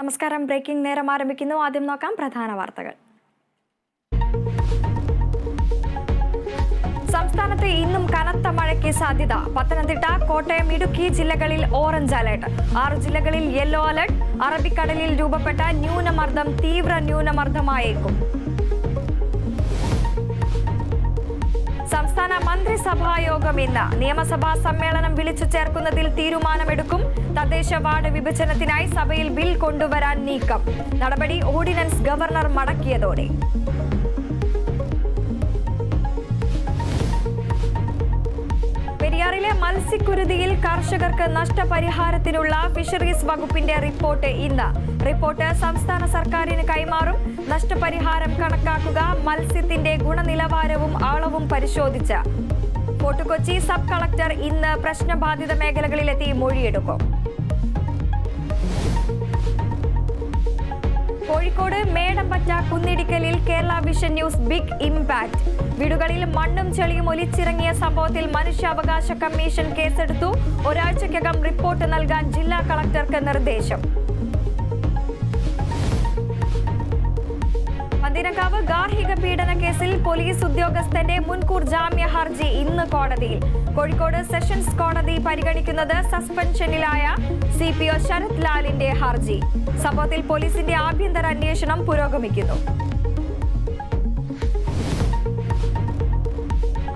നമസ്കാരം. ബ്രേക്കിംഗ് നേരം ആരംഭിക്കുന്നു. ആദ്യം നോക്കാം പ്രധാന വാർത്തകൾ. സംസ്ഥാനത്ത് ഇന്നും കനത്ത മഴയ്ക്ക് സാധ്യത. പത്തനംതിട്ട, കോട്ടയം, ഇടുക്കി ജില്ലകളിൽ ഓറഞ്ച് അലർട്ട്. 6 ജില്ലകളിൽ യെല്ലോ അലർട്ട്. അറബിക്കടലിൽ രൂപപ്പെട്ട ന്യൂനമർദ്ദം തീവ്ര ന്യൂനമർദ്ദമായേക്കും. സംസ്ഥാന മന്ത്രിസഭാ യോഗം ഇന്ന്. നിയമസഭാ സമ്മേളനം വിളിച്ചു ചേർക്കുന്നതിൽ തീരുമാനമെടുക്കും. തദ്ദേശ വാർഡ് വിഭജനത്തിനായി സഭയിൽ ബിൽ കൊണ്ടുവരാൻ നീക്കം. നടപടി ഓർഡിനൻസ് ഗവർണർ മടക്കിയതോടെ. പെരിയാറിലെ മത്സ്യക്കുരുതിയിൽ കർഷകർക്ക് നഷ്ടപരിഹാരത്തിനുള്ള ഫിഷറീസ് വകുപ്പിന്റെ റിപ്പോർട്ട് ഇന്ന്. റിപ്പോർട്ട് സംസ്ഥാന സർക്കാരിന് കൈമാറും. നഷ്ടപരിഹാരം കണക്കാക്കുക, മത്സ്യത്തിന്റെ ഗുണനിലവാരവും അളവും പരിശോധിച്ച്. ഫോർട്ട് കൊച്ചി സബ് കളക്ടർ ഇന്ന് പ്രശ്നബാധിത മേഖലകളിലെത്തി മൊഴിയെടുക്കും. കോഴിക്കോട് മേടമ്പറ്റ കുന്നിടിക്കലിൽ Kerala vision news big impact. വീടുകളിൽ മണ്ണും ചെളിയും ഒലിച്ചിറങ്ങിയ സംഭവത്തിൽ മനുഷ്യാവകാശ കമ്മീഷൻ കേസെടുത്തു. ഒരാഴ്ചയ്ക്കകം റിപ്പോർട്ട് നൽകാൻ ജില്ലാ കളക്ടർക്ക് നിർദ്ദേശം. പന്തീരങ്കാവ് ഗാർഹിക പീഡന കേസിൽ പോലീസ് ഉദ്യോഗസ്ഥന്റെ മുൻകൂർ ജാമ്യ ഹർജി ഇന്ന് കോടതിയിൽ. കോഴിക്കോട് സെഷൻസ് കോടതി പരിഗണിക്കുന്നത് സസ്പെൻഷനിലായ CPO ശരത് ലാലിന്റെ ഹർജി. സംഭവത്തിൽ പോലീസിന്റെ ആഭ്യന്തര അന്വേഷണം പുരോഗമിക്കുന്നു.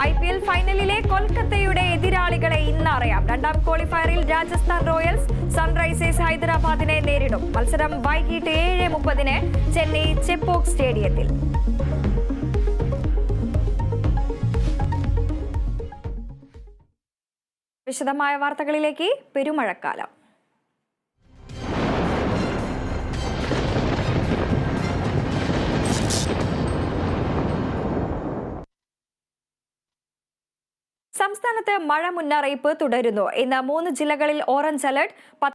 IPL ഫൈനലിലെ കൊൽക്കത്തയുടെ എതിരാളികളെ ഇന്ന് അറിയാം. രണ്ടാം ക്വാളിഫയറിൽ രാജസ്ഥാൻ റോയൽസ് സൺറൈസേഴ്സ് ഹൈദരാബാദിനെ നേരിടും. മത്സരം വൈകിട്ട് 7:30 ചെന്നൈ ചെപ്പോക്ക് സ്റ്റേഡിയത്തിൽ. വിശദമായ വാർത്തകളിലേക്ക്. പെരുമഴക്കാലം. സംസ്ഥാനത്ത് മഴ മുന്നറിയിപ്പ് തുടരുന്നു. ഇന്ന് 3 ജില്ലകളിൽ ഓറഞ്ച് അലർട്ട്.